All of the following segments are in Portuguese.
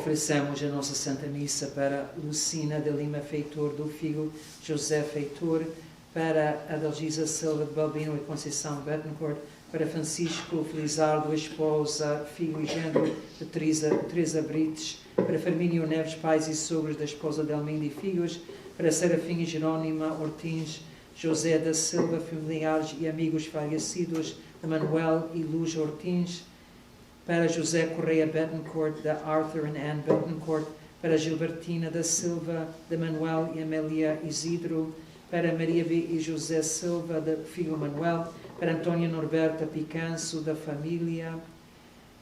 Oferecemos a nossa Santa Missa para Lucina de Lima Feitor, do filho José Feitor, para Adalgisa Silva de Balbino e Conceição Bettencourt, para Francisco Felizardo, esposa, filho e genro de Teresa Brites, para Firmínio Neves, pais e sogros da esposa de Almeida e filhos, para Serafim e Jerônima Ortins, José da Silva, familiares e amigos falecidos de Manuel e Luz Ortins, para José Correia Bettencourt, da Arthur and Anne Bettencourt, para Gilbertina da Silva, de Manuel e Amélia Isidro, para Maria B. e José Silva, do filho Manuel, para Antônia Norberta Picanço, da família,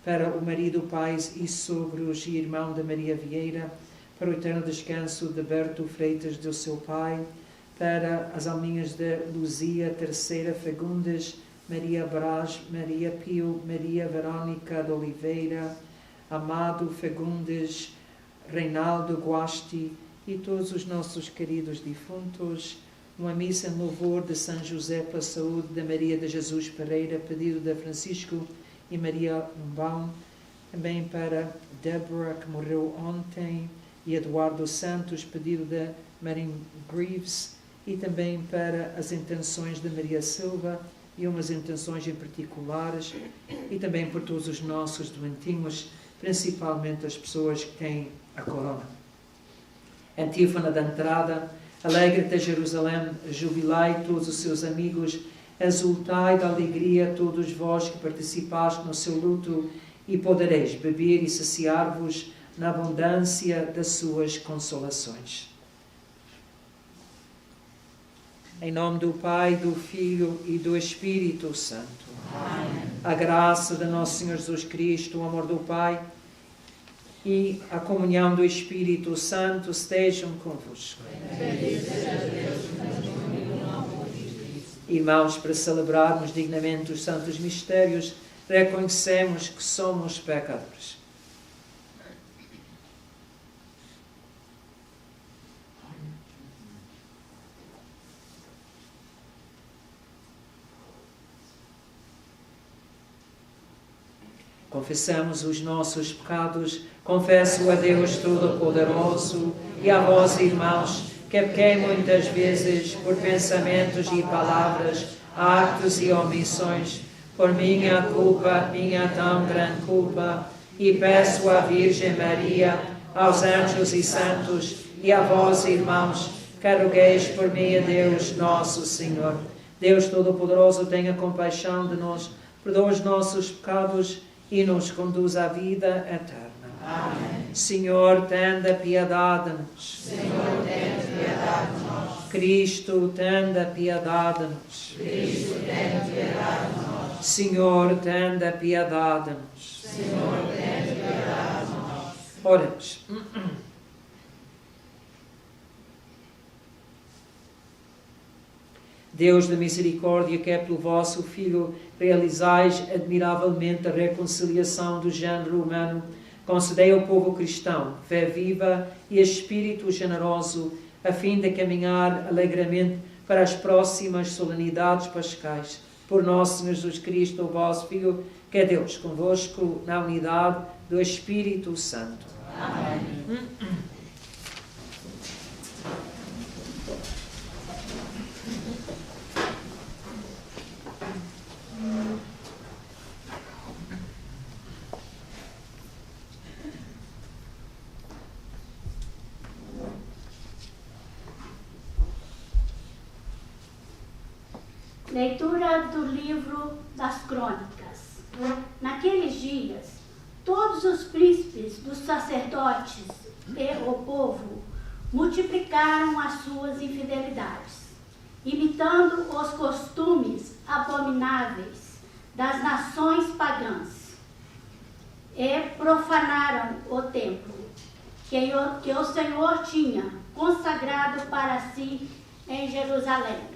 para o marido, pais e sogros e irmão de Maria Vieira, para o eterno descanso de Berto Freitas, do seu pai, para as alminhas de Luzia Terceira Fagundes, Maria Brás, Maria Pio, Maria Verónica de Oliveira, Amado Fagundes, Reinaldo Guasti e todos os nossos queridos defuntos. Uma missa em louvor de São José pela saúde de Maria de Jesus Pereira, pedido de Francisco e Maria Umbão. Também para Deborah, que morreu ontem, e Eduardo Santos, pedido de Marin Greaves. E também para as intenções de Maria Silva e umas intenções em particulares, e também por todos os nossos doentinhos, principalmente as pessoas que têm a corona. Antífona da entrada: alegre-te, Jerusalém, jubilai todos os seus amigos, exultai da alegria todos vós que participaste no seu luto, e podereis beber e saciar-vos na abundância das suas consolações. Em nome do Pai, do Filho e do Espírito Santo. Amém. A graça de nosso Senhor Jesus Cristo, o amor do Pai e a comunhão do Espírito Santo estejam convosco. Irmãos, para celebrarmos dignamente os santos mistérios, reconhecemos que somos pecadores. Confessamos os nossos pecados, confesso a Deus Todo-Poderoso e a vós, irmãos, que pequei muitas vezes por pensamentos e palavras, atos e omissões, por minha culpa, minha tão grande culpa, e peço à Virgem Maria, aos anjos e santos, e a vós, irmãos, que rogueis por mim a Deus nosso Senhor. Deus Todo-Poderoso, tenha compaixão de nós, perdoa os nossos pecados e nos conduz à vida eterna. Amém. Senhor, tende piedade de nós. Senhor, tende piedade de nós. Cristo, tende piedade de nós. Cristo, tende piedade de nós. Senhor, tende piedade de nós. Senhor, tende piedade de nós. Oremos. Deus da misericórdia, que é pelo vosso Filho realizais admiravelmente a reconciliação do género humano, concedei ao povo cristão fé viva e espírito generoso, a fim de caminhar alegremente para as próximas solenidades pascais. Por nosso Senhor Jesus Cristo, o vosso Filho, que é Deus convosco, na unidade do Espírito Santo. Amém. Leitura do livro das Crônicas. Naqueles dias, todos os príncipes dos sacerdotes e o povo multiplicaram as suas infidelidades, imitando os costumes abomináveis das nações pagãs, e profanaram o templo que o Senhor tinha consagrado para si em Jerusalém.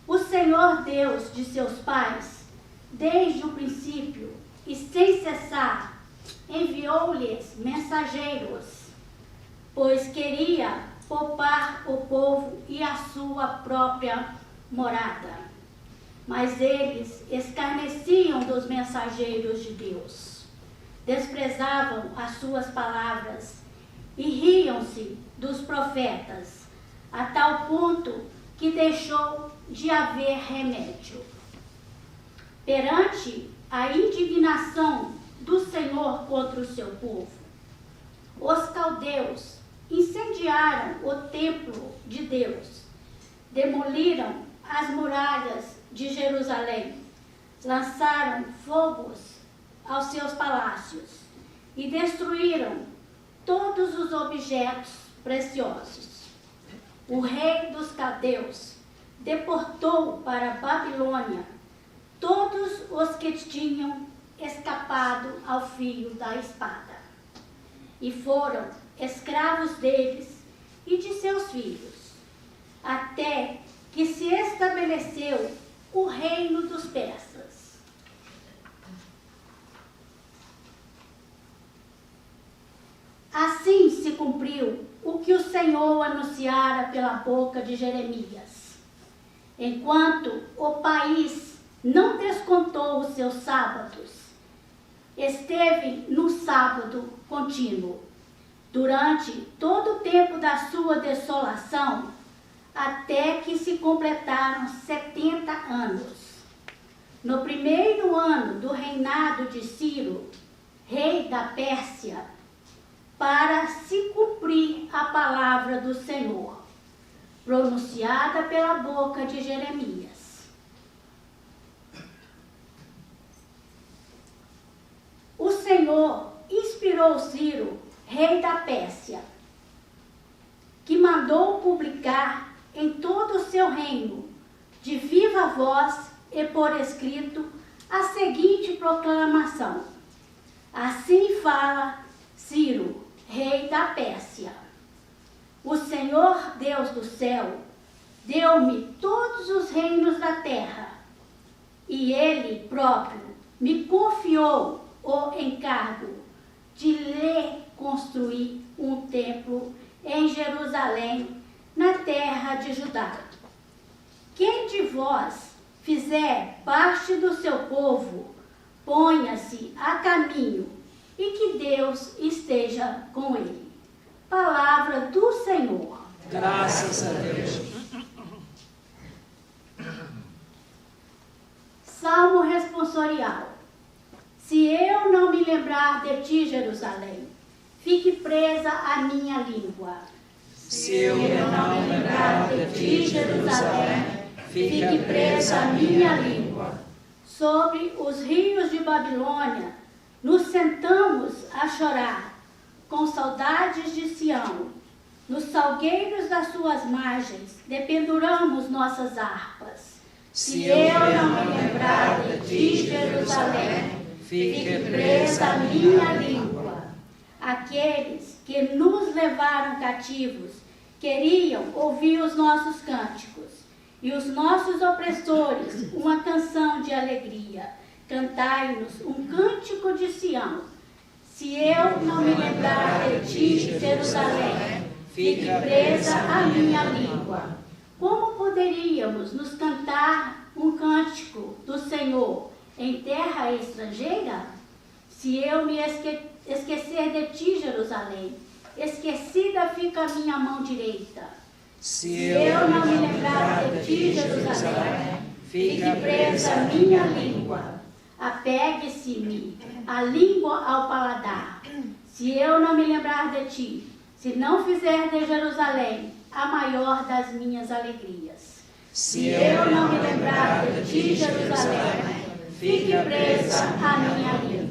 O Senhor Deus de seus pais, desde o princípio e sem cessar, enviou-lhes mensageiros, pois queria poupar o povo e a sua própria morada. Mas eles escarneciam dos mensageiros de Deus. desprezavam as suas palavras e riam-se dos profetas, a tal ponto que deixou de haver remédio. Perante a indignação do Senhor contra o seu povo, os caldeus incendiaram o templo de Deus, demoliram as muralhas de Jerusalém, lançaram fogos aos seus palácios e destruíram todos os objetos preciosos. O rei dos caldeus deportou para a Babilônia todos os que tinham escapado ao fio da espada, e foram escravos deles e de seus filhos, até que se estabeleceu o reino dos persas. Assim se cumpriu o que o Senhor anunciara pela boca de Jeremias. Enquanto o país não descontou os seus sábados, esteve no sábado contínuo, durante todo o tempo da sua desolação, até que se completaram 70 anos. No primeiro ano do reinado de Ciro, rei da Pérsia, para se cumprir a palavra do Senhor, pronunciada pela boca de Jeremias. O Senhor inspirou Ciro, rei da Pérsia, que mandou publicar em todo o seu reino, de viva voz e por escrito, a seguinte proclamação: Assim fala Ciro, rei da Pérsia: O Senhor Deus do céu deu-me todos os reinos da terra, e Ele próprio me confiou o encargo de lhe construir um templo em Jerusalém, na terra de Judá. Quem de vós fizer parte do seu povo, ponha-se a caminho, e que Deus esteja com ele. Palavra do Senhor. Graças a Deus. Salmo responsorial. Se eu não me lembrar de ti, Jerusalém, fique presa a minha língua. Se eu não me lembrar de ti, Jerusalém, fique presa a minha língua. Sobre os rios de Babilônia, nos sentamos a chorar, com saudades de Sião. Nos salgueiros das suas margens, dependuramos nossas harpas. Se eu não me lembrar de ti, Jerusalém, fique presa a minha língua. Aqueles que nos levaram cativos queriam ouvir os nossos cânticos, e os nossos opressores uma canção de alegria. Cantai-nos um cântico de Sião. Se eu não me lembrar de ti, Jerusalém, fique presa a minha língua. Como poderíamos nos cantar um cântico do Senhor em terra estrangeira? Se eu me esquecer de ti, Jerusalém, esquecida fica a minha mão direita. Se eu não me lembrar de ti, Jerusalém, fique presa a minha língua. Apegue-se-me a língua ao paladar. Se eu não me lembrar de ti, se não fizer de Jerusalém a maior das minhas alegrias. Se eu não me lembrar de ti, Jerusalém, fique presa a minha língua.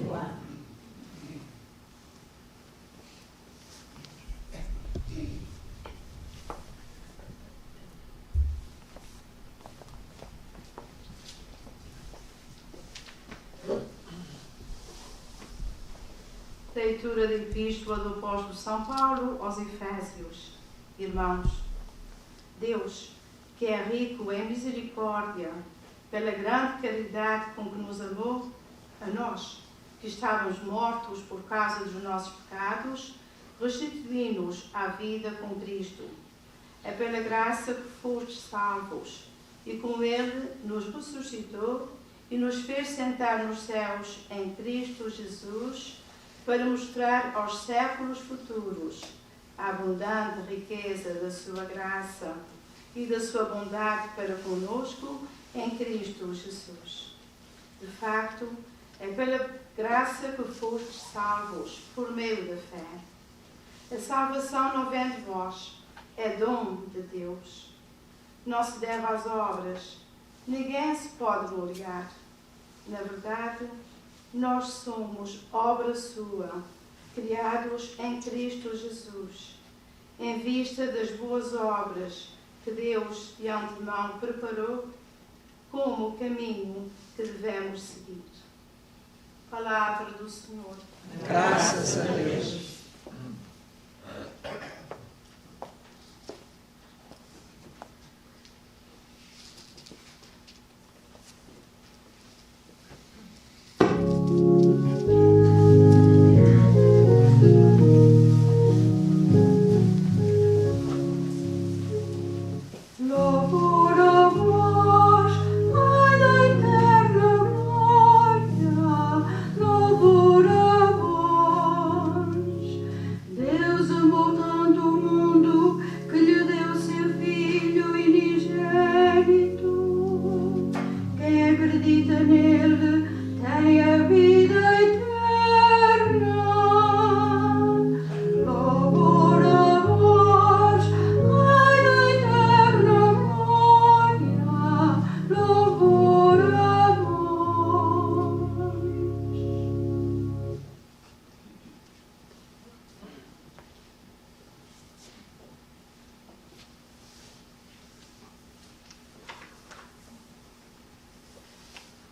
Leitura da Epístola do Apóstolo São Paulo aos Efésios. Irmãos, Deus, que é rico em misericórdia, pela grande caridade com que nos amou, a nós, que estávamos mortos por causa dos nossos pecados, restituiu-nos à vida com Cristo. É pela graça que fostes salvos, e com Ele nos ressuscitou e nos fez sentar nos céus em Cristo Jesus, para mostrar aos séculos futuros a abundante riqueza da sua graça e da sua bondade para conosco em Cristo Jesus. De facto, é pela graça que fostes salvos, por meio da fé. A salvação não vem de vós, é dom de Deus. Não se deve às obras, ninguém se pode gloriar. Na verdade, nós somos obra sua, criados em Cristo Jesus, em vista das boas obras que Deus de antemão preparou como o caminho que devemos seguir. Palavra do Senhor. Graças a Deus.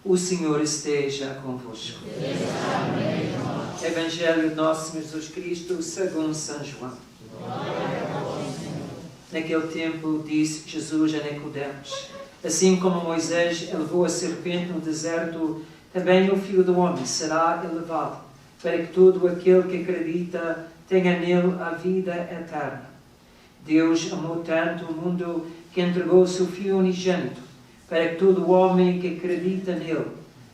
O Senhor esteja convosco. Evangelho de nosso Senhor Jesus Cristo segundo São João. Naquele tempo disse Jesus a Nicodemos: assim como Moisés elevou a serpente no deserto, também o Filho do Homem será elevado, para que todo aquele que acredita tenha nele a vida eterna. Deus amou tanto o mundo que entregou o seu Filho unigênito, para que todo homem que acredita nele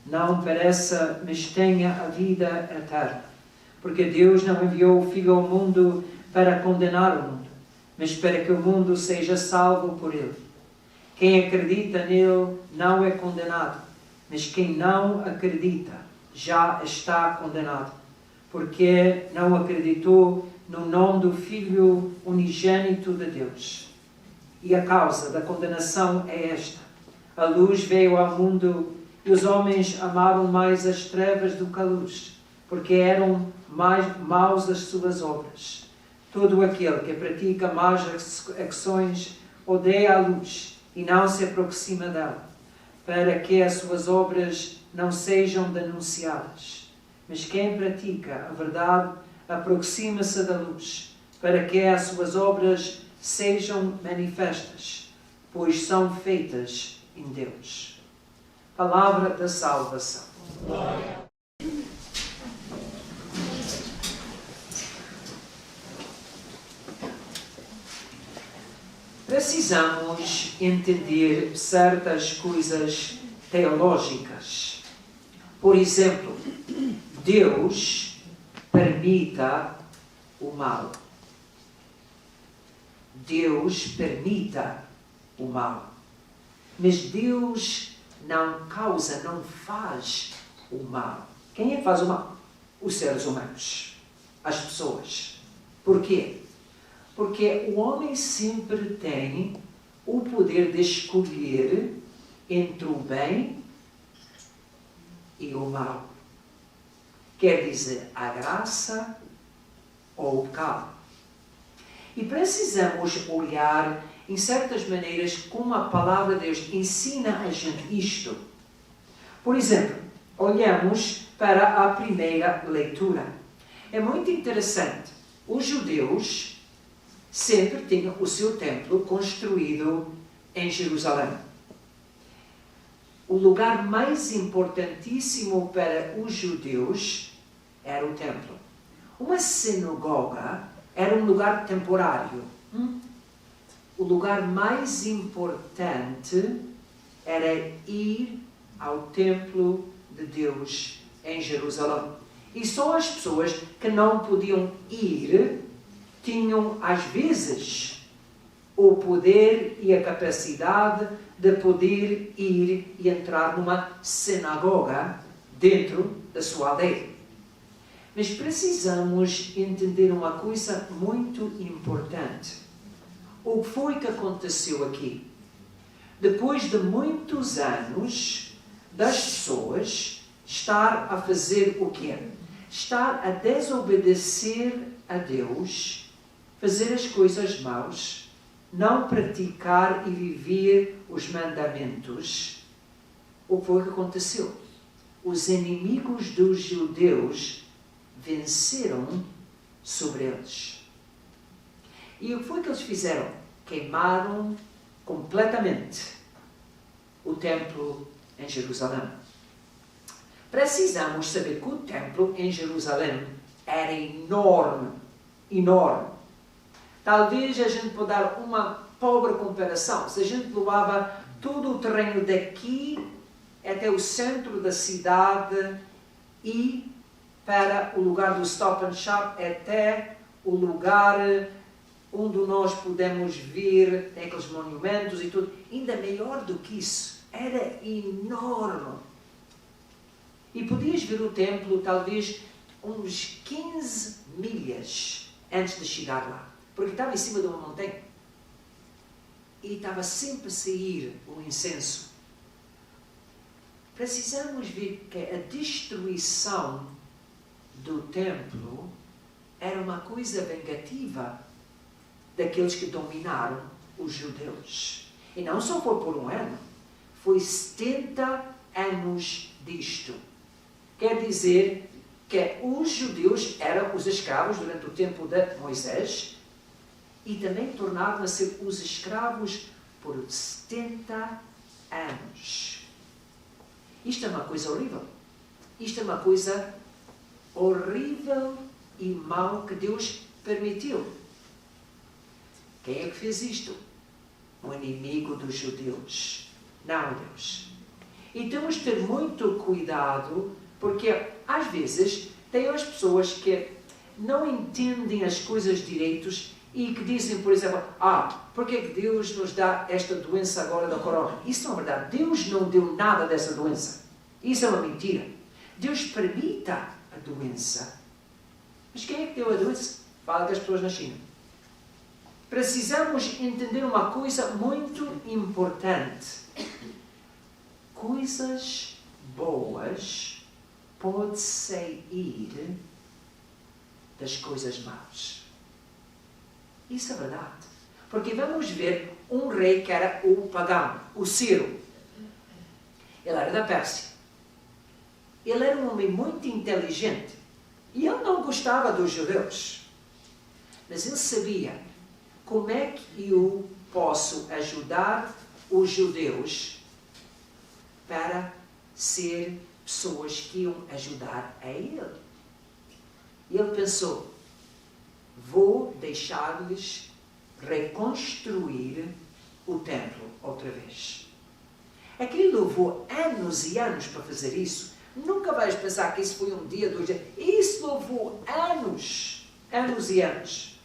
não pereça, mas tenha a vida eterna. Porque Deus não enviou o Filho ao mundo para condenar o mundo, mas para que o mundo seja salvo por ele. Quem acredita nele não é condenado, mas quem não acredita já está condenado, porque não acreditou no nome do Filho unigênito de Deus. E a causa da condenação é esta: a luz veio ao mundo e os homens amaram mais as trevas do que a luz, porque eram mais maus as suas obras. Todo aquele que pratica más ações odeia a luz e não se aproxima dela, para que as suas obras não sejam denunciadas. Mas quem pratica a verdade aproxima-se da luz, para que as suas obras sejam manifestas, pois são feitas em Deus. Palavra da salvação. Glória. Precisamos entender certas coisas teológicas. Por exemplo, Deus permita o mal. Deus permita o mal. Mas Deus não causa, não faz o mal. Quem é que faz o mal? Os seres humanos. As pessoas. Por quê? Porque o homem sempre tem o poder de escolher entre o bem e o mal. Quer dizer, a graça ou o pecado. E precisamos olhar em certas maneiras como a palavra de Deus ensina a gente isto. Por exemplo, olhamos para a primeira leitura. É muito interessante. Os judeus sempre tinham o seu templo construído em Jerusalém. O lugar mais importantíssimo para os judeus era o templo. Uma sinagoga era um lugar temporário. O lugar mais importante era ir ao templo de Deus em Jerusalém. E só as pessoas que não podiam ir tinham, às vezes, o poder e a capacidade de poder ir e entrar numa sinagoga dentro da sua aldeia. Mas precisamos entender uma coisa muito importante. O que foi que aconteceu aqui? Depois de muitos anos das pessoas estar a fazer o quê? Estar a desobedecer a Deus, fazer as coisas maus, não praticar e viver os mandamentos. O que foi que aconteceu? Os inimigos dos judeus venceram sobre eles. E o que foi que eles fizeram? Queimaram completamente o templo em Jerusalém. Precisamos saber que o templo em Jerusalém era enorme, enorme. Talvez a gente pode dar uma pobre comparação. Se a gente levava todo o terreno daqui até o centro da cidade e para o lugar do Stop and Shop, até o lugar onde nós podemos ver, tem aqueles monumentos e tudo, ainda maior do que isso. Era enorme. E podias ver o templo talvez uns 15 milhas antes de chegar lá. Porque estava em cima de uma montanha. E estava sempre a sair o incenso. Precisamos ver que a destruição do templo era uma coisa vingativa daqueles que dominaram os judeus. E não só foi por um ano, foi 70 anos disto. Quer dizer que os judeus eram os escravos durante o tempo de Moisés e também tornaram a ser os escravos por 70 anos. Isto é uma coisa horrível. Isto é uma coisa horrível e mau que Deus permitiu. Quem é que fez isto? O inimigo dos judeus. Não Deus. E temos de ter muito cuidado, porque às vezes tem as pessoas que não entendem as coisas direitos e que dizem, por exemplo, porque é que Deus nos dá esta doença agora da corona? Isso não é verdade. Deus não deu nada dessa doença. Isso é uma mentira. Deus permita a doença. Mas quem é que deu a doença? Fala das pessoas na China. Precisamos entender uma coisa muito importante. Coisas boas podem sair das coisas más. Isso é verdade. Porque vamos ver um rei que era o pagão, o Ciro. Ele era da Pérsia. Ele era um homem muito inteligente. E ele não gostava dos judeus. Mas ele sabia como é que eu posso ajudar os judeus para ser pessoas que iam ajudar a ele. E ele pensou, vou deixar-lhes reconstruir o templo outra vez. Aquilo levou anos e anos para fazer isso. Nunca vais pensar que isso foi um dia, 2 dias. Isso levou anos, anos e anos.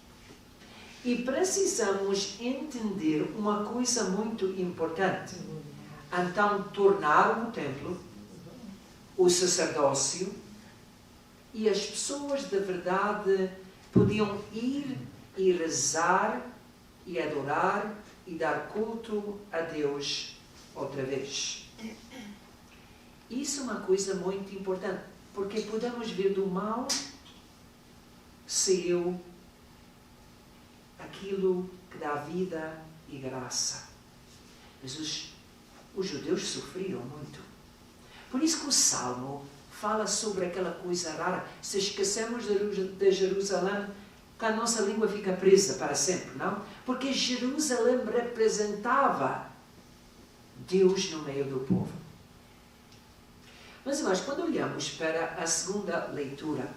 E precisamos entender uma coisa muito importante. Então, tornaram o templo, o sacerdócio, e as pessoas de verdade podiam ir e rezar e adorar e dar culto a Deus outra vez. Isso é uma coisa muito importante, porque podemos ver do mal saiu aquilo que dá vida e graça. Mas os judeus sofriam muito. Por isso que o Salmo fala sobre aquela coisa rara. Se esquecemos de Jerusalém, que a nossa língua fica presa para sempre, não? Porque Jerusalém representava Deus no meio do povo. Mas quando olhamos para a segunda leitura,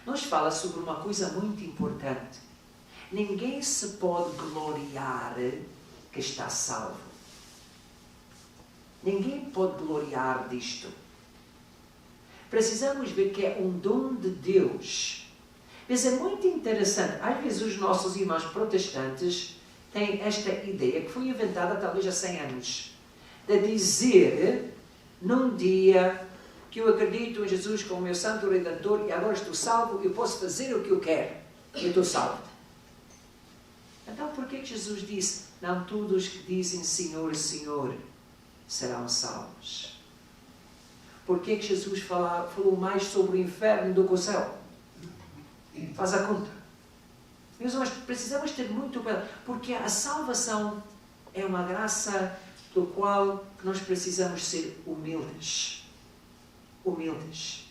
nos fala sobre uma coisa muito importante. Ninguém se pode gloriar que está salvo. Ninguém pode gloriar disto. precisamos ver que é um dom de Deus. Mas é muito interessante, às vezes os nossos irmãos protestantes têm esta ideia, que foi inventada talvez há 100 anos, de dizer, num dia que eu acredito em Jesus como meu santo Redentor e agora estou salvo, eu posso fazer o que eu quero, e eu estou salvo. Então por que Jesus disse, não todos que dizem Senhor, Senhor, serão salvos? Por que Jesus falou mais sobre o inferno do que o céu? Faz a conta. Meus irmãos, precisamos ter muito cuidado, porque a salvação é uma graça do qual nós precisamos ser humildes. Humildes.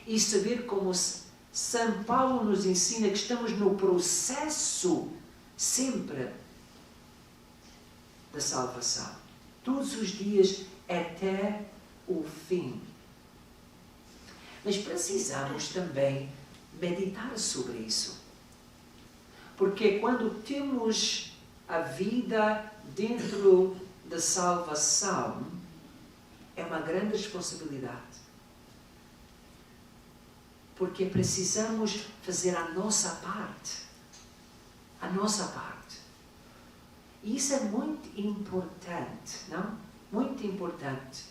E saber como São Paulo nos ensina que estamos no processo sempre da salvação. Todos os dias até o fim. Mas precisamos também meditar sobre isso. Porque quando temos a vida dentro da salvação, é uma grande responsabilidade. Porque precisamos fazer a nossa parte. A nossa parte. E isso é muito importante, não? Muito importante.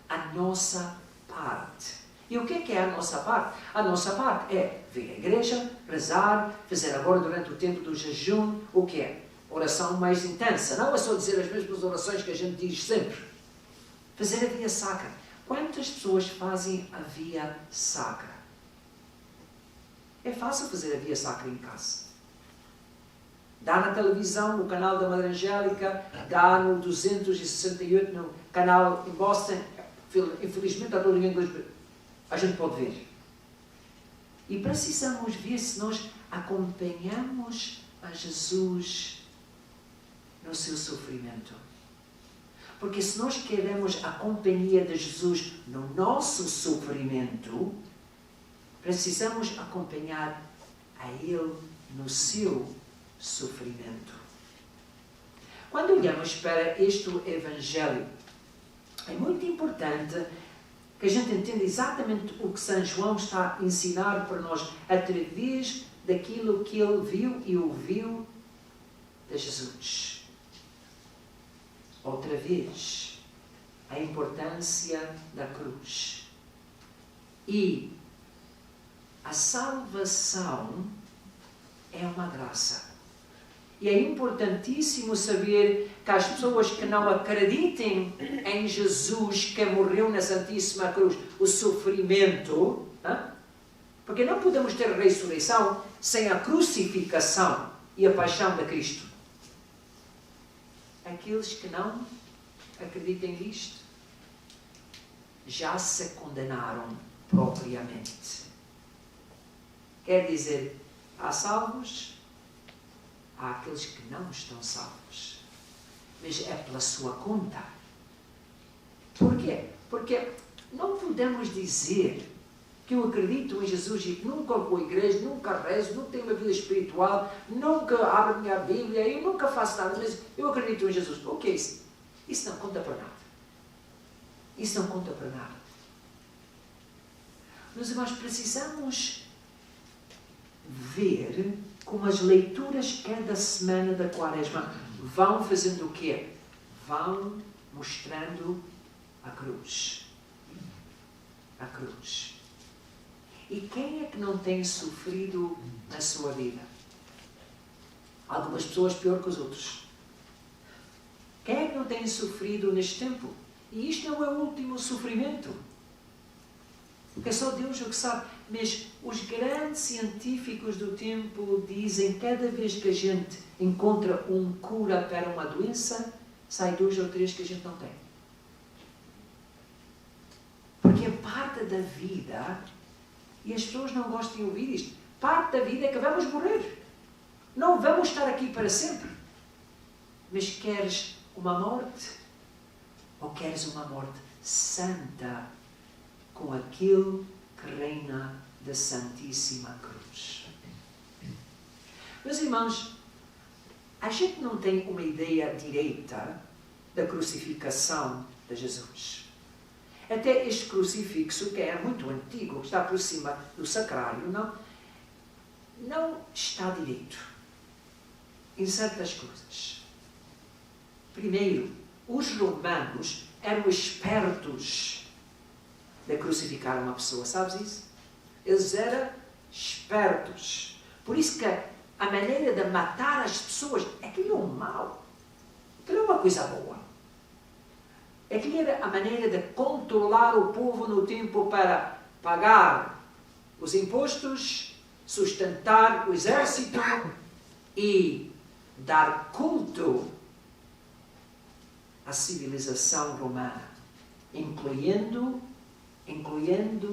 A nossa parte. E o que é a nossa parte? A nossa parte é vir à igreja, rezar, fazer agora durante o tempo do jejum, o que é? Oração mais intensa. Não é só dizer as mesmas orações que a gente diz sempre. Fazer a via sacra. Quantas pessoas fazem a via sacra? É fácil fazer a via sacra em casa. Dá na televisão, no canal da Madre Angélica, dá no 268, no canal em Boston. Infelizmente está todo em inglês. A gente pode ver. E precisamos ver se nós acompanhamos a Jesus no seu sofrimento. Porque se nós queremos a companhia de Jesus no nosso sofrimento, precisamos acompanhar a Ele no seu sofrimento. Quando olhamos para este Evangelho, é muito importante que a gente entenda exatamente o que São João está a ensinar para nós através daquilo que ele viu e ouviu de Jesus. Outra vez, a importância da cruz. E a salvação é uma graça. E é importantíssimo saber que as pessoas que não acreditem em Jesus que morreu na Santíssima Cruz, o sofrimento, porque não podemos ter ressurreição sem a crucificação e a paixão de Cristo. Aqueles que não acreditem nisto já se condenaram propriamente. Quer dizer, há salvos, há aqueles que não estão salvos. Mas é pela sua conta. Por quê? Porque não podemos dizer que eu acredito em Jesus e que nunca vou à igreja, nunca rezo, não tenho uma vida espiritual, nunca abro a minha Bíblia, eu nunca faço nada, mas eu acredito em Jesus. O que é isso? Isso não conta para nada. Isso não conta para nada. Meus irmãos, precisamos ver como as leituras cada semana da Quaresma vão fazendo o quê? Vão mostrando a cruz. A cruz. E quem é que não tem sofrido na sua vida? Algumas pessoas pior que os outros. Quem é que não tem sofrido neste tempo? E isto não é o último sofrimento. Porque é só Deus o que sabe. Mas os grandes científicos do tempo dizem que cada vez que a gente encontra cura para uma doença, sai 2 ou 3 que a gente não tem. Porque é parte da vida, e as pessoas não gostam de ouvir isto, parte da vida é que vamos morrer. Não vamos estar aqui para sempre. Mas queres uma morte? Ou queres uma morte santa, com aquele que reina da Santíssima Cruz? Meus irmãos, a gente não tem uma ideia direita da crucificação de Jesus. Até este crucifixo, que é muito antigo, que está por cima do sacrário, não está direito em certas coisas. Primeiro, os romanos eram espertos de crucificar uma pessoa, sabes isso? Eles eram espertos. Por isso que a maneira de matar as pessoas, aquilo é um mal. Aquilo é uma coisa boa. Aquilo era a maneira de controlar o povo no tempo para pagar os impostos, sustentar o exército e dar culto à civilização romana, incluindo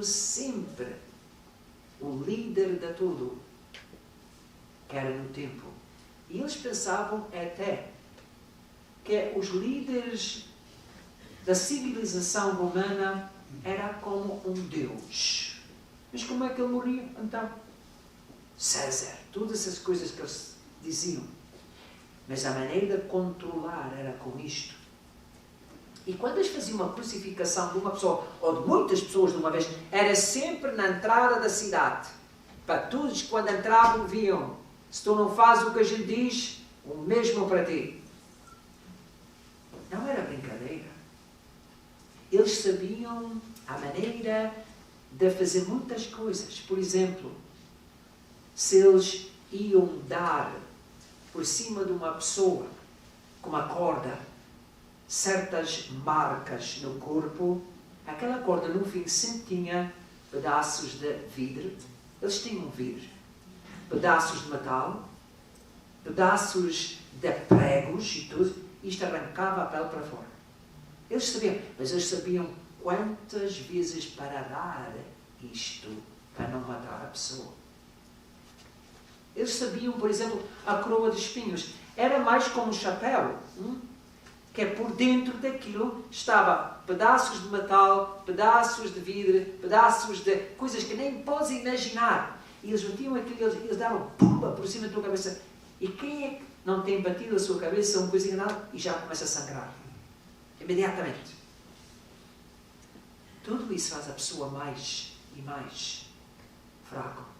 sempre o líder de tudo, que era no tempo. E eles pensavam até que os líderes da civilização romana era como um deus. Mas como é que ele morria, então? César, todas essas coisas que eles diziam. Mas a maneira de controlar era com isto. E quando eles faziam uma crucificação de uma pessoa, ou de muitas pessoas de uma vez, era sempre na entrada da cidade. Para todos, quando entravam, viam: se tu não fazes o que a gente diz, o mesmo para ti. Não era brincadeira. Eles sabiam a maneira de fazer muitas coisas. Por exemplo, se eles iam dar por cima de uma pessoa com uma corda certas marcas no corpo, aquela corda no fim sempre tinha pedaços de vidro. Eles tinham vidro, pedaços de metal, pedaços de pregos e tudo. Isto arrancava a pele para fora. Eles sabiam, mas eles sabiam quantas vezes para dar isto para não matar a pessoa. Eles sabiam, por exemplo, a coroa de espinhos. Era mais como um chapéu, que é por dentro daquilo estava pedaços de metal, pedaços de vidro, pedaços de coisas que nem podes imaginar. E eles metiam aquilo, eles davam pumba por cima da tua cabeça. E quem é que não tem batido a sua cabeça uma coisinha nada e já começa a sangrar? Imediatamente. Tudo isso faz a pessoa mais e mais fraca.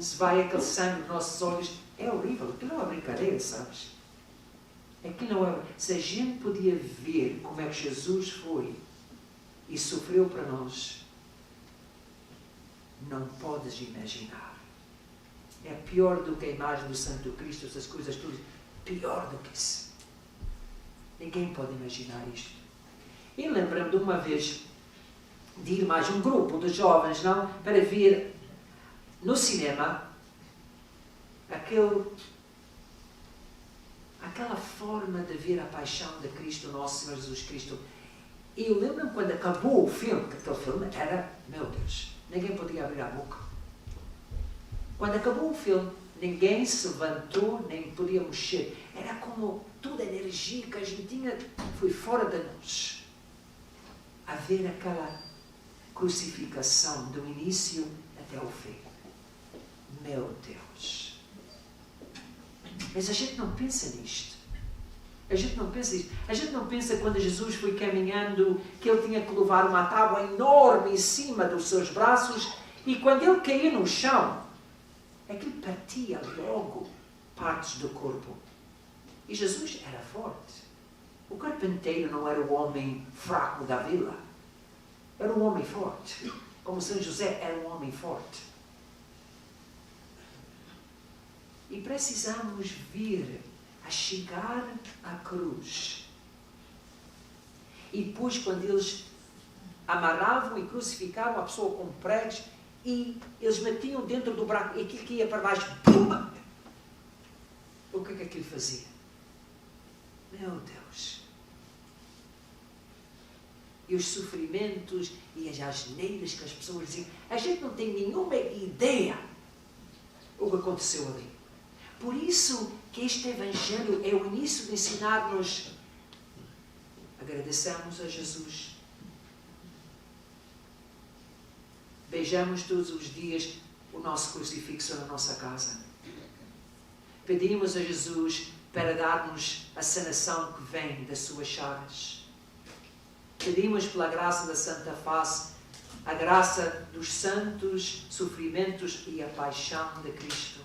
Se vai aquele sangue nos nossos olhos, é horrível. Aquilo não é uma brincadeira, sabes? Aquilo não é... Se a gente podia ver como é que Jesus foi e sofreu para nós, não podes imaginar. É pior do que a imagem do Santo Cristo, essas coisas todas. Pior do que isso. Ninguém pode imaginar isto. E lembro-me de uma vez de ir mais um grupo de jovens, para ver no cinema aquela forma de ver a paixão de Cristo, nosso Senhor Jesus Cristo. E eu lembro-me quando acabou o filme, que aquele filme era, meu Deus, ninguém podia abrir a boca. Quando acabou o filme, ninguém se levantou, nem podia mexer. Era como toda a energia que a gente tinha foi fora de nós. A ver aquela crucificação do início até o fim. Meu Deus! Mas a gente não pensa nisto. A gente não pensa nisto. A gente não pensa quando Jesus foi caminhando que ele tinha que levar uma tábua enorme em cima dos seus braços e quando ele caía no chão, aquilo partia logo partes do corpo. E Jesus era forte. O carpinteiro não era o homem fraco da vila. Era um homem forte. Como São José era um homem forte. E precisamos vir a chegar à cruz. E depois, quando eles amarravam e crucificavam a pessoa com pregos, e eles metiam dentro do buraco, e aquilo que ia para baixo, pum! O que é que aquilo fazia? Meu Deus! E os sofrimentos e as asneiras que as pessoas diziam, a gente não tem nenhuma ideia o que aconteceu ali. Por isso que este Evangelho é o início de ensinar-nos. Agradeçamos a Jesus. Beijamos todos os dias o nosso crucifixo na nossa casa. Pedimos a Jesus para dar-nos a sanação que vem das suas chagas. pedimos pela graça da Santa Face, a graça dos santos sofrimentos e a paixão de Cristo.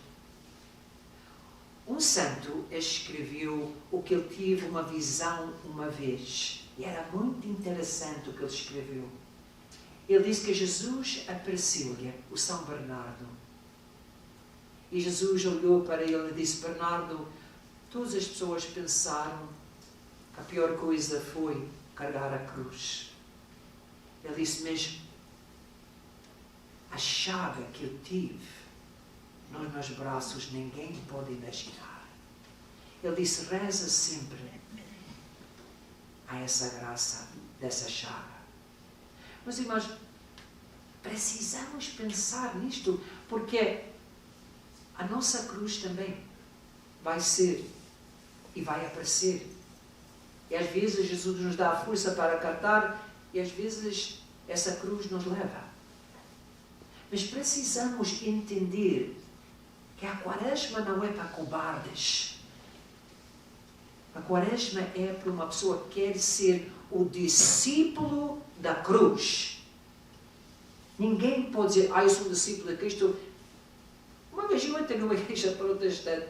Um santo escreveu o que ele teve uma visão uma vez. E era muito interessante o que ele escreveu. Ele disse que Jesus apareceu-lhe, o São Bernardo. E Jesus olhou para ele e disse: Bernardo, todas as pessoas pensaram que a pior coisa foi carregar a cruz. Ele disse: mas a chaga que eu tive nos meus braços ninguém pode imaginar. Ele disse: reza sempre a essa graça dessa chaga. Mas irmãos, precisamos pensar nisto, porque a nossa cruz também vai ser e vai aparecer. E às vezes Jesus nos dá a força para carregar e às vezes essa cruz nos leva. Mas precisamos entender que a quaresma não é para cobardes. A quaresma é para uma pessoa que quer ser o discípulo da cruz. Ninguém pode dizer: eu sou um discípulo de Cristo. Uma vez eu entrei numa igreja protestante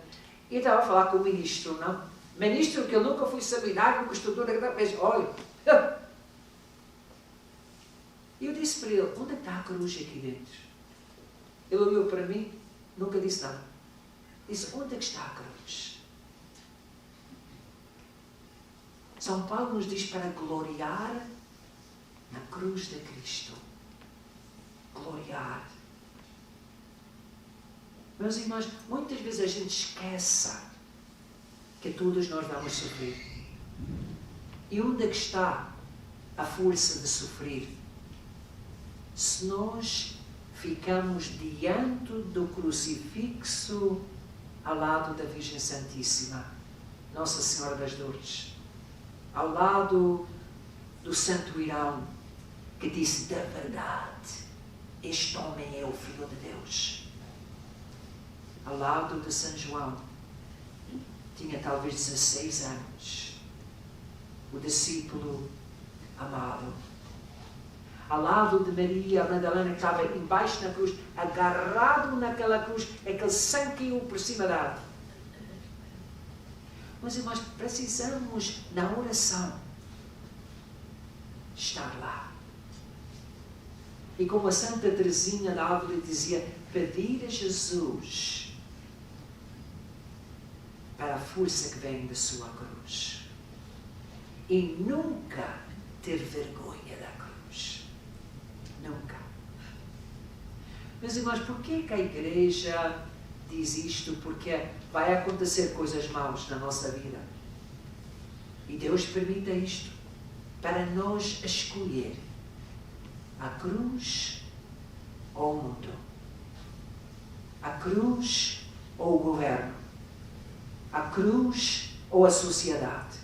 e estava a falar com o ministro, não? Ministro que eu nunca fui seminário, nunca estudou naquela vez. Olha. E eu disse para ele: onde está a cruz aqui dentro? Ele olhou para mim, nunca disse nada. Disse: onde é que está a cruz? São Paulo nos diz para gloriar na cruz de Cristo. Gloriar. Meus irmãos, muitas vezes a gente esquece que todos nós vamos sofrer. E onde é que está a força de sofrer? Se nós ficamos diante do crucifixo ao lado da Virgem Santíssima, Nossa Senhora das Dores, ao lado do Santo Irão, que disse: da verdade, este homem é o Filho de Deus. Ao lado de São João, tinha talvez 16 anos, o discípulo amado. Ao lado de Maria Madalena, que estava embaixo na cruz, agarrado naquela cruz, aquele sangue caiu por cima dela. Mas irmãos, precisamos, na oração, estar lá. E como a Santa Teresinha da Ávila dizia, pedir a Jesus para a força que vem da sua cruz. E nunca ter vergonha da cruz. Nunca. Meus irmãos, por que a igreja diz isto? Porque vai acontecer coisas maus na nossa vida. E Deus permite isto para nós escolher a cruz ou o mundo. A cruz ou o governo. A cruz ou a sociedade.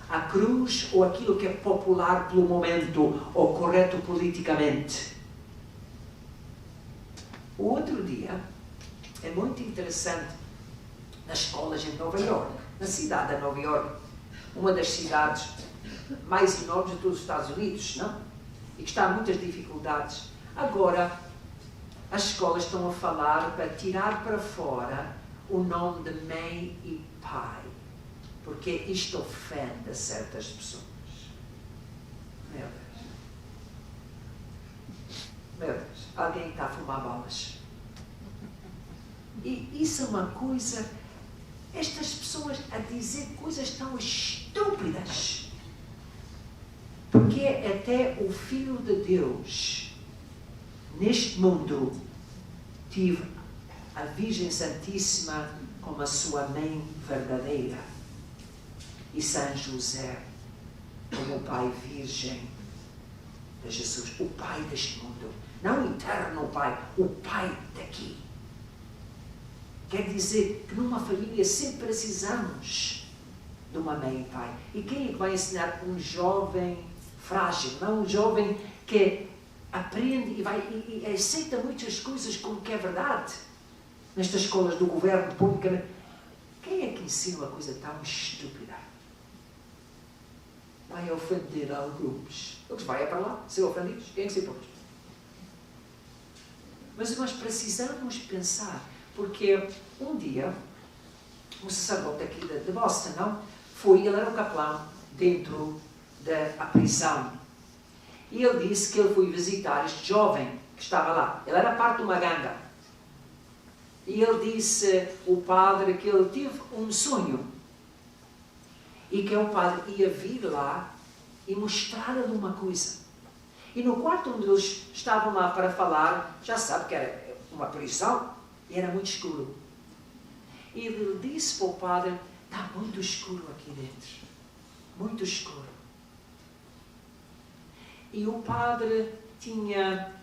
A cruz ou aquilo que é popular pelo momento ou correto politicamente. O outro dia, é muito interessante, nas escolas em Nova York, na cidade de Nova York, uma das cidades mais enormes de todos os Estados Unidos, não? E que está a muitas dificuldades. Agora, as escolas estão a falar para tirar para fora o nome de mãe e pai, porque isto ofende certas pessoas. Meu Deus. Meu Deus, alguém está a fumar balas. E isso é uma coisa, estas pessoas a dizer coisas tão estúpidas. Porque até o Filho de Deus, neste mundo, tive a Virgem Santíssima como a sua mãe verdadeira. E São José como o Pai Virgem de Jesus. O Pai deste mundo. Não o eterno Pai, o Pai daqui. Quer dizer que numa família sempre precisamos de uma mãe e pai. E quem é que vai ensinar um jovem frágil, não um jovem que aprende e aceita muitas coisas como que é verdade? Nestas escolas do governo público, quem é que ensina uma coisa tão estúpida? vai ofender alguns. Eles vão para lá, ser ofendidos. Quem é que se pode? Mas nós precisamos pensar, porque um dia, um sacerdote aqui de Boston, não? Ele era um capelão dentro da prisão. E ele disse que ele foi visitar este jovem que estava lá. Ele era parte de uma ganga. E ele disse ao padre que ele teve um sonho. E que o padre ia vir lá e mostrar-lhe uma coisa. E no quarto onde eles estavam lá para falar, já sabe que era uma prisão, e era muito escuro. E ele disse para o padre, está muito escuro aqui dentro. Muito escuro. E o padre tinha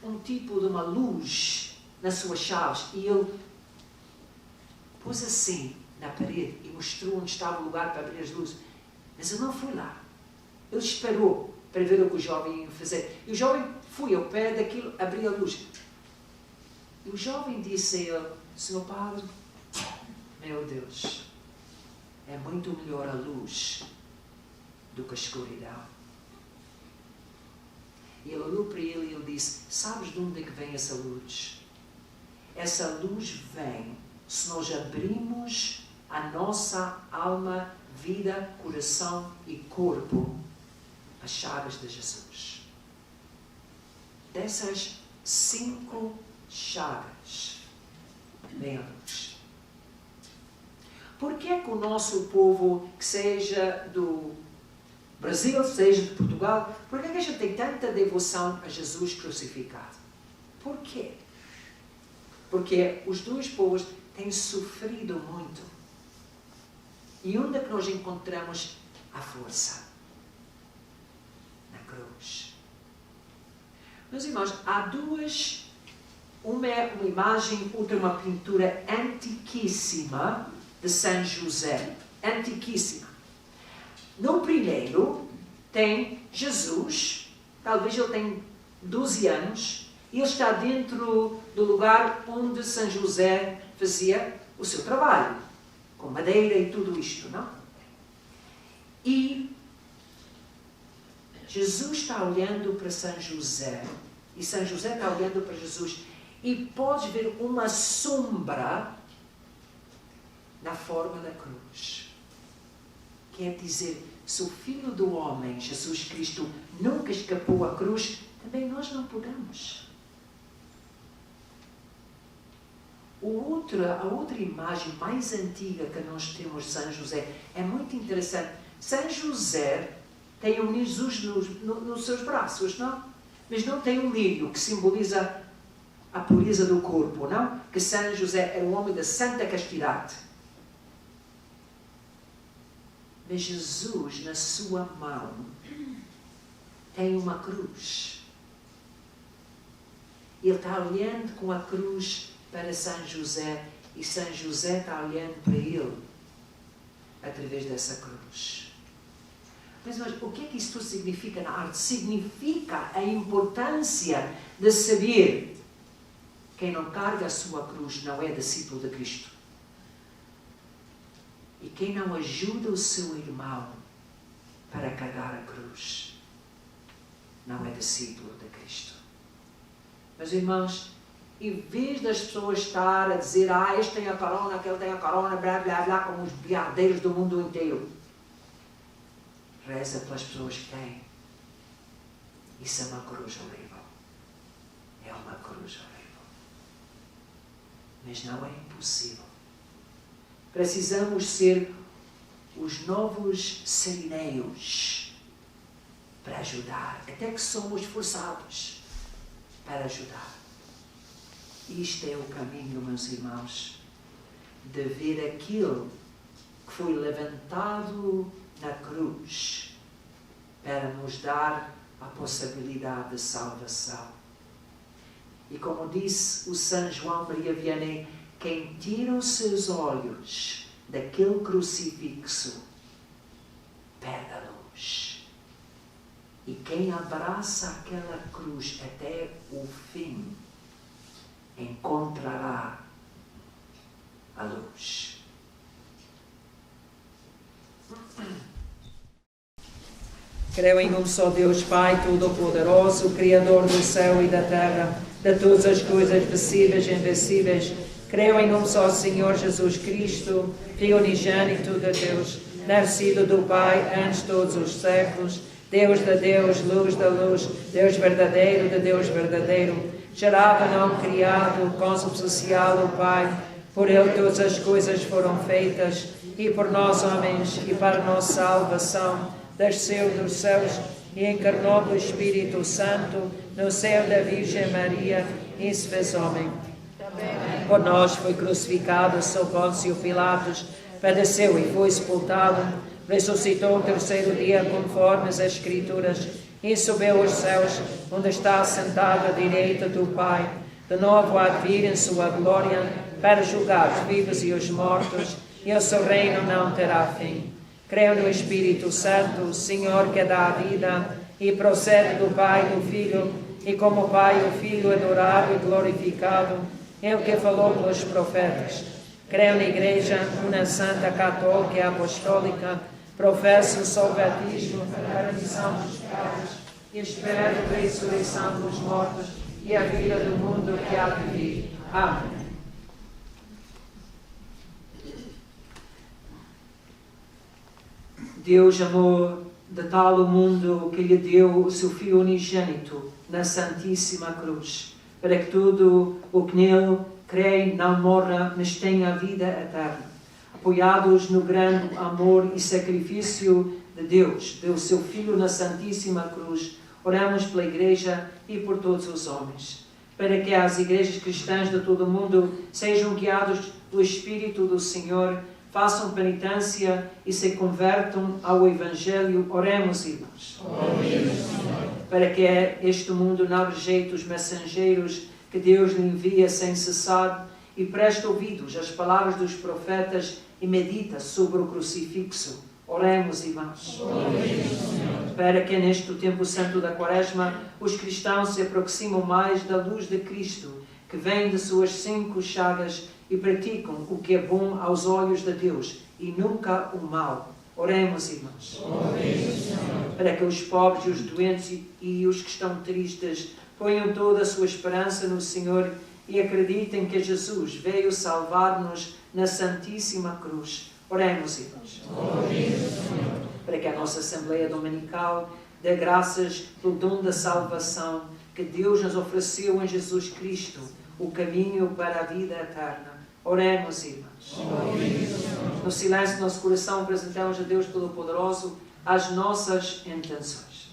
um tipo de uma luz nas suas chaves. E ele pôs assim na parede e mostrou onde estava o lugar para abrir as luzes. Mas ele não foi lá. Ele esperou para ver o que o jovem ia fazer. E o jovem foi ao pé daquilo, abriu a luz. E o jovem disse a ele, Senhor Padre, meu Deus, é muito melhor a luz do que a escuridão. E ele olhou para ele e ele disse, sabes de onde é que vem essa luz? Essa luz vem se nós abrimos a nossa alma, vida, coração e corpo as chaves de Jesus. Dessas 5 chaves vem a luz. Por que é que o nosso povo, que seja do Brasil, seja de Portugal, por que é que a gente tem tanta devoção a Jesus crucificado? Por quê? Porque os dois povos têm sofrido muito. E onde é que nós encontramos a força? Na cruz. Meus irmãos, há duas, uma é uma imagem, outra uma pintura antiquíssima de São José. Antiquíssima. No primeiro tem Jesus, talvez ele tenha 12 anos, e ele está dentro do lugar onde São José fazia o seu trabalho, com madeira e tudo isto, não? E Jesus está olhando para São José, e São José está olhando para Jesus, e pode ver uma sombra na forma da cruz. Quer dizer, se o Filho do Homem, Jesus Cristo, nunca escapou à cruz, também nós não podemos. A outra imagem mais antiga que nós temos de São José é muito interessante. São José tem um Jesus nos seus braços, não? Mas não tem um lírio que simboliza a pureza do corpo, não? Que São José era um homem da santa castidade. Mas Jesus, na sua mão, tem uma cruz. Ele está olhando com a cruz para São José e São José está olhando para ele através dessa cruz. Mas o que é que isto significa na arte? Significa a importância de saber quem não carga a sua cruz não é discípulo de Cristo. E quem não ajuda o seu irmão para carregar a cruz não é discípulo de Cristo. Meus irmãos, em vez das pessoas estar a dizer este tem a corona, aquele tem a corona, blá blá blá, como os biardeiros do mundo inteiro, reza pelas pessoas que têm. Isso é uma cruz horrível. É uma cruz horrível. Mas não é impossível. Precisamos ser os novos serineiros para ajudar, até que somos forçados para ajudar. Isto é o caminho, meus irmãos, de ver aquilo que foi levantado na cruz para nos dar a possibilidade de salvação. E como disse o São João Maria Vianney, quem tira os seus olhos daquele crucifixo perde a luz. E quem abraça aquela cruz até o fim encontrará a luz. Creio em um só Deus, Pai Todo-Poderoso, Criador do céu e da terra, de todas as coisas visíveis e invisíveis. Creio em um só Senhor Jesus Cristo, Filho unigênito de Deus, nascido do Pai antes de todos os séculos, Deus de Deus, luz da luz, Deus verdadeiro de Deus verdadeiro, gerado, não criado, consubstancial o Pai. Por Ele todas as coisas foram feitas, e por nós homens, e para nossa salvação, desceu dos céus e encarnou do Espírito Santo no seio da Virgem Maria e se fez homem. Por nós foi crucificado sob Pôncio Pilatos, padeceu e foi sepultado, ressuscitou o terceiro dia conforme as Escrituras e subiu aos céus, onde está sentado à direita do Pai. De novo há de vir em sua glória para julgar os vivos e os mortos, e o seu reino não terá fim. Creio no Espírito Santo, o Senhor que dá a vida e procede do Pai e do Filho, e como o Pai e o Filho adorado e glorificado, é o que falou pelos profetas. Creio na Igreja, uma santa, católica e apostólica, professo o só batismo para a remissão dos pecados e espero a ressurreição dos mortos e a vida do mundo que há de vir. Amém. Deus amou de tal o mundo que lhe deu o seu Filho unigênito na Santíssima Cruz, para que tudo o que nele crê não morra, mas tenha vida eterna. Apoiados no grande amor e sacrifício de Deus, deu o seu Filho na Santíssima Cruz, oramos pela Igreja e por todos os homens, para que as igrejas cristãs de todo o mundo sejam guiados do Espírito do Senhor, façam penitência e se convertam ao Evangelho. Oremos, irmãos. Para que este mundo não rejeite os mensageiros que Deus lhe envia sem cessar e preste ouvidos às palavras dos profetas e medita sobre o crucifixo. Oremos, irmãos. Para que neste tempo santo da Quaresma os cristãos se aproximam mais da luz de Cristo, que vem de suas 5 chagas, e praticam o que é bom aos olhos de Deus e nunca o mal. Oremos, irmãos. Para que os pobres, os doentes e os que estão tristes ponham toda a sua esperança no Senhor e acreditem que Jesus veio salvar-nos na Santíssima Cruz. Oremos, irmãos. Para que a nossa Assembleia Dominical dê graças pelo dom da salvação que Deus nos ofereceu em Jesus Cristo, o caminho para a vida eterna. Oremos, irmãos. No silêncio do nosso coração, apresentamos a Deus Todo-Poderoso as nossas intenções.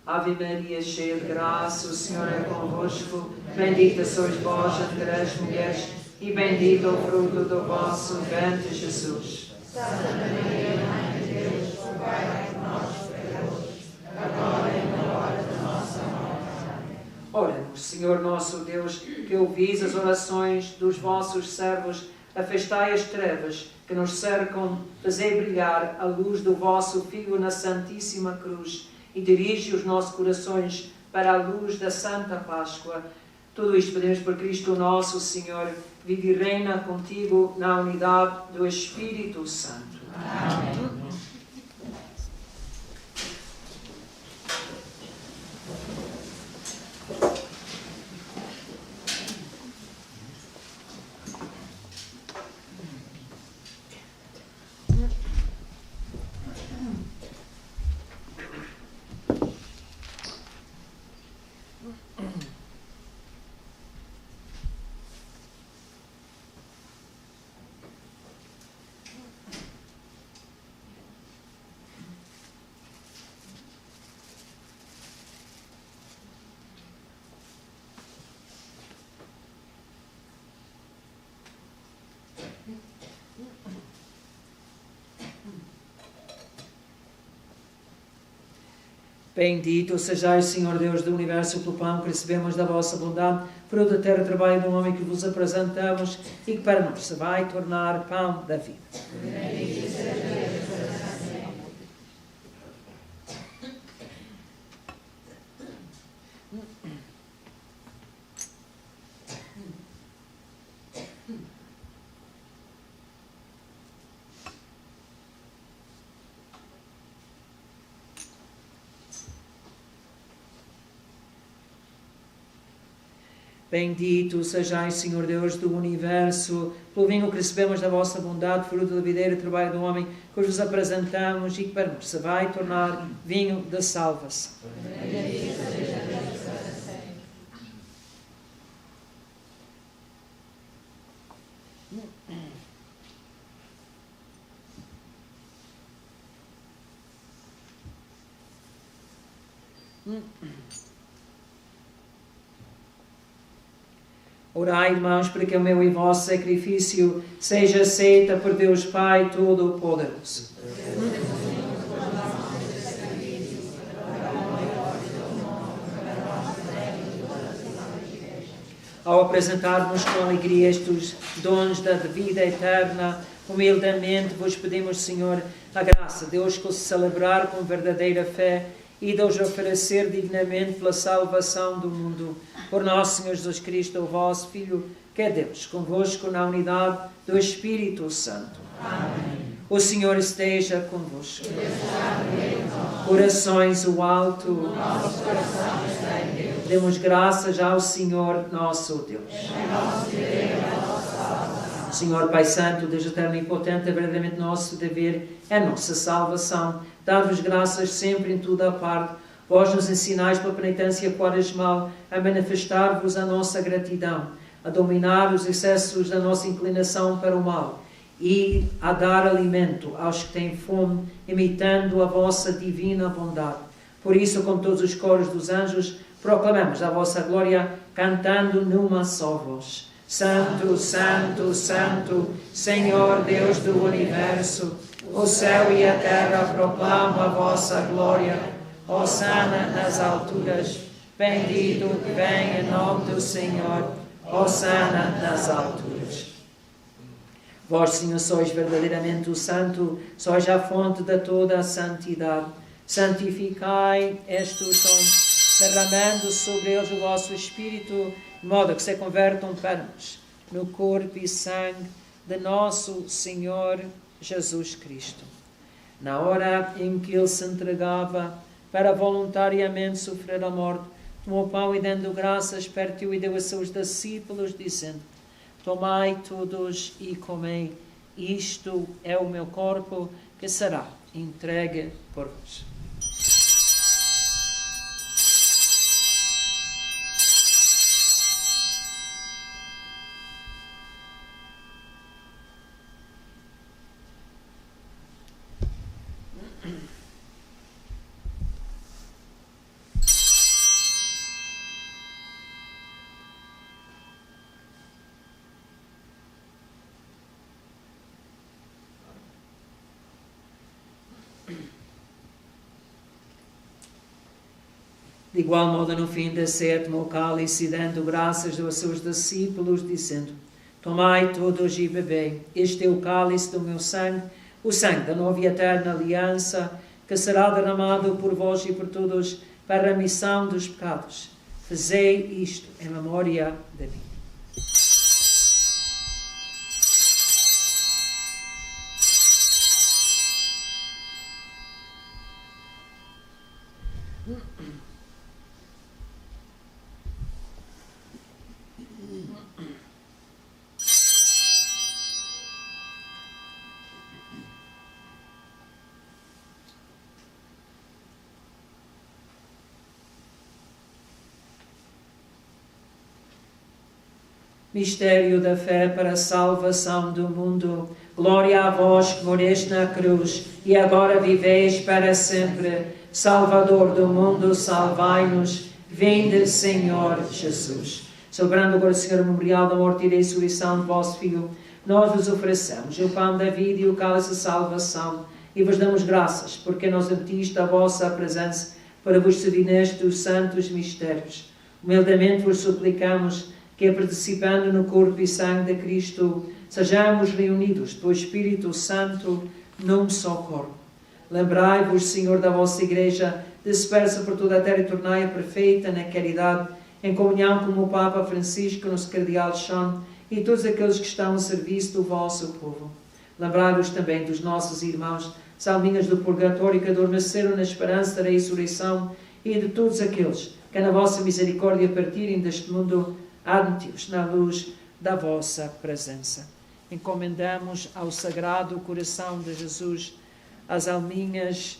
Ave Maria, cheia de graça, o Senhor é convosco. Bendita sois vós entre as mulheres, e bendito o fruto do vosso ventre, Jesus. Santa Maria, Mãe de Deus, rogai por nós, pecadores, agora e na hora da nossa morte. Amém. Oremos, Senhor nosso Deus, que ouvis as orações dos vossos servos, afastai as trevas que nos cercam, fazei brilhar a luz do vosso Filho na Santíssima Cruz e dirige os nossos corações para a luz da Santa Páscoa. Tudo isto pedimos por Cristo nosso Senhor, vive e reina contigo na unidade do Espírito Santo. Amém. Bendito sejais, Senhor Deus do Universo, pelo pão que recebemos da vossa bondade, fruto da terra, trabalho do homem que vos apresentamos e que para nós se vai tornar pão da vida. Bendito seja Deus para sempre. Bendito sejais, Senhor Deus do Universo, pelo vinho que recebemos da vossa bondade, fruto da videira e trabalho do homem, que vos apresentamos e que para nós se vai tornar vinho da salvação. Orai, irmãos, para que o meu e o vosso sacrifício seja aceita por Deus Pai Todo-Poderoso. Ao apresentarmos com alegria estes dons da vida eterna, humildemente vos pedimos, Senhor, a graça de Deus que os celebrar com verdadeira fé e de os oferecer dignamente pela salvação do mundo. Por nosso Senhor Jesus Cristo, o vosso Filho, que é Deus, convosco na unidade do Espírito Santo. Amém. O Senhor esteja convosco. Corações o alto. Demos graças ao Senhor nosso Deus. Senhor Pai Santo, Deus eterno e potente, é verdadeiramente nosso dever, é nossa salvação. Dá-vos graças sempre em toda a parte. Vós nos ensinais pela penitência quaresmal a manifestar-vos a nossa gratidão, a dominar os excessos da nossa inclinação para o mal e a dar alimento aos que têm fome, imitando a vossa divina bondade. Por isso, com todos os coros dos anjos, proclamamos a vossa glória, cantando numa só voz. Santo, Santo, Santo, Senhor Deus do Universo, o céu e a terra proclamam a vossa glória. Hosana nas alturas, bendito que vem em nome do Senhor. Hosana nas alturas. Vós, Senhor, sois verdadeiramente o Santo, sois a fonte de toda a santidade. Santificai estes sons, derramando sobre eles o vosso Espírito, de modo que se convertam para nós no corpo e sangue de nosso Senhor Jesus Cristo. Na hora em que ele se entregava para voluntariamente sofrer a morte, tomou o pão e, dando graças, partiu e deu a seus discípulos, dizendo: Tomai todos e comei, isto é o meu corpo que será entregue por vós. De igual modo, no fim da ceia, tomou o cálice, dando graças aos seus discípulos, dizendo: Tomai todos e bebei, este é o cálice do meu sangue, o sangue da nova e eterna aliança, que será derramado por vós e por todos para a remissão dos pecados. Fazei isto em memória de mim. Mistério da fé para a salvação do mundo. Glória a vós que moreste na cruz e agora viveis para sempre. Salvador do mundo, salvai-nos. Vinde, Senhor Jesus. Celebrando agora, Senhor, o memorial da morte e da ressurreição de vosso Filho, nós vos oferecemos o pão da vida e o cálice de salvação e vos damos graças porque nos admitiste a vossa presença para vos servir nestes santos mistérios. Humildemente vos suplicamos que, participando no corpo e sangue de Cristo, sejamos reunidos pelo Espírito Santo num só corpo. Lembrai-vos, Senhor, da vossa Igreja, dispersa por toda a terra, e tornai-a perfeita na caridade, em comunhão com o Papa Francisco, nosso Cardeal Sean, e todos aqueles que estão ao serviço do vosso povo. Lembrai-vos também dos nossos irmãos, salminhas do purgatório, que adormeceram na esperança da ressurreição, e de todos aqueles que, na vossa misericórdia, partirem deste mundo, admiti-os na luz da vossa presença. Encomendamos ao Sagrado Coração de Jesus as alminhas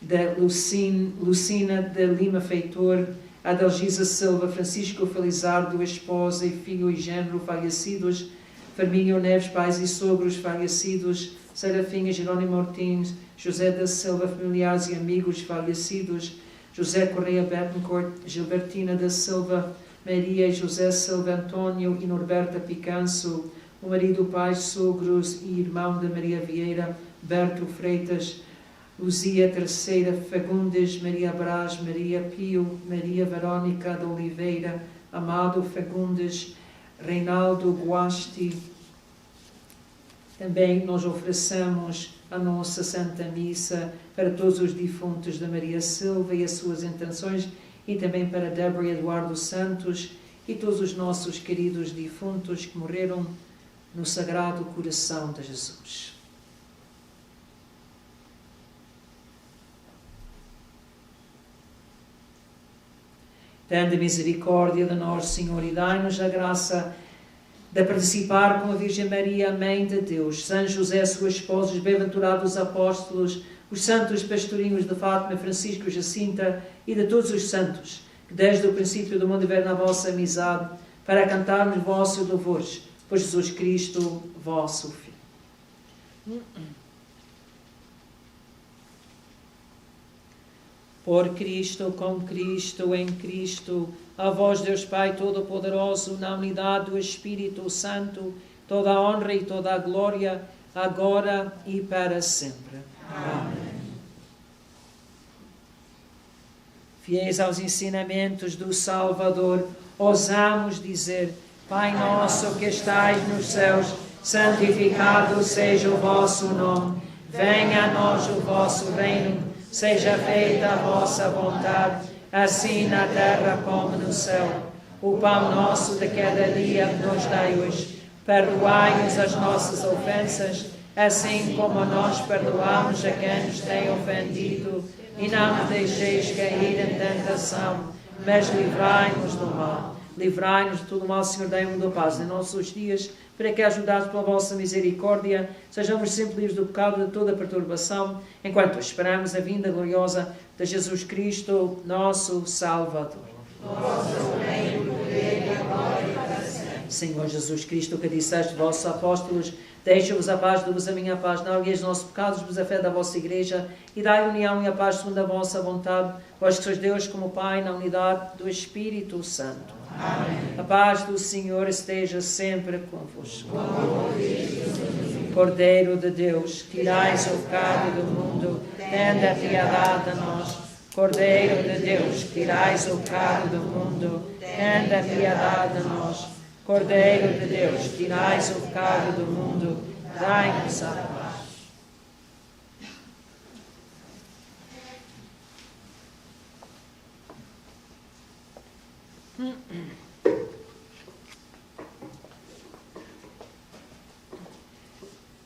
de Lucina de Lima Feitor, Adalgisa Silva, Francisco Felizardo, esposa e filho e género falecidos, Firmínio Neves, pais e sogros falecidos, Serafim e Jerônimo Ortins, José da Silva, familiares e amigos falecidos, José Correia Bettencourt, Gilbertina da Silva, Maria e José Silva, Antônio e Norberta Picanço, o marido, pais, sogros e irmão de Maria Vieira, Berto Freitas, Luzia Terceira Fagundes, Maria Brás, Maria Pio, Maria Verónica de Oliveira, Amado Fagundes, Reinaldo Guasti. Também nós oferecemos a nossa Santa Missa para todos os defuntos da Maria Silva e as suas intenções, e também para Débora e Eduardo Santos e todos os nossos queridos defuntos que morreram no Sagrado Coração de Jesus. Tende misericórdia de nós, Senhor, e dai-nos a graça de participar com a Virgem Maria, Mãe de Deus, São José, sua esposa, os bem-aventurados apóstolos, os santos pastorinhos de Fátima, Francisco, Jacinta e de todos os santos, que desde o princípio do mundo viveram na vossa amizade, para cantarmos vossos louvores, por Jesus Cristo, vosso Filho. Por Cristo, com Cristo, em Cristo, a vós, Deus Pai Todo-Poderoso, na unidade do Espírito Santo, toda a honra e toda a glória, agora e para sempre. Amém. Fiéis aos ensinamentos do Salvador, ousamos dizer: Pai nosso que estais nos céus, santificado seja o vosso nome. Venha a nós o vosso reino. Seja feita a vossa vontade, assim na terra como no céu. O pão nosso de cada dia nos dai hoje. Perdoai-nos as nossas ofensas, assim como nós perdoamos a quem nos tem ofendido. E não nos deixeis cair em tentação, mas livrai-nos do mal. Livrai-nos de todo o mal, Senhor, dai-nos da paz em nossos dias, para que, ajudados pela vossa misericórdia, sejamos sempre livres do pecado e de toda perturbação, enquanto esperamos a vinda gloriosa de Jesus Cristo, nosso Salvador. Vosso reino, poder e a glória para sempre. Senhor Jesus Cristo, que disseste aos vossos apóstolos: deixa-vos a paz, dou-vos a minha paz, não olheis os nossos pecados, vos a fé da vossa Igreja, e dai a união e a paz segundo a vossa vontade, vós que sois Deus como Pai, na unidade do Espírito Santo. Amém. A paz do Senhor esteja sempre convosco. Cordeiro de Deus, tirais o pecado do mundo, tende a piedade a nós. Cordeiro de Deus, tirais o pecado do mundo, tende a piedade a nós. Cordeiro de Deus, tirais o pecado do mundo, dai-nos a paz.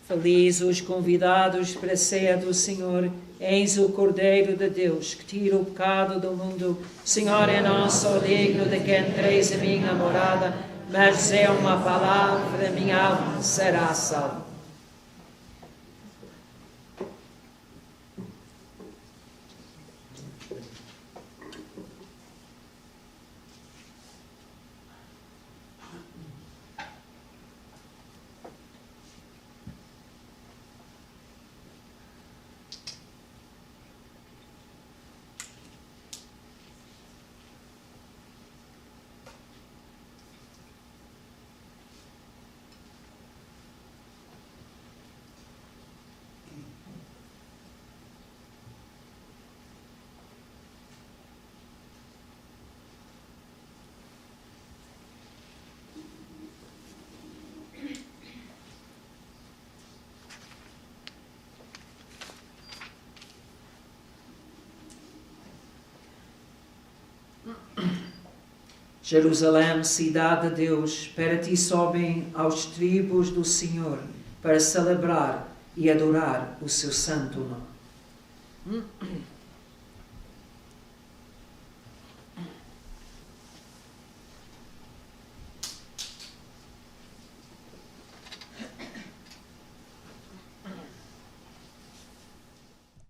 Felizes os convidados para a ceia do Senhor. Eis o Cordeiro de Deus, que tira o pecado do mundo. Senhor, eu não sou digno de que entreis a minha morada, mas é uma palavra, minha alma será salva. Jerusalém, cidade de Deus, para ti sobem aos tribos do Senhor, para celebrar e adorar o seu santo nome.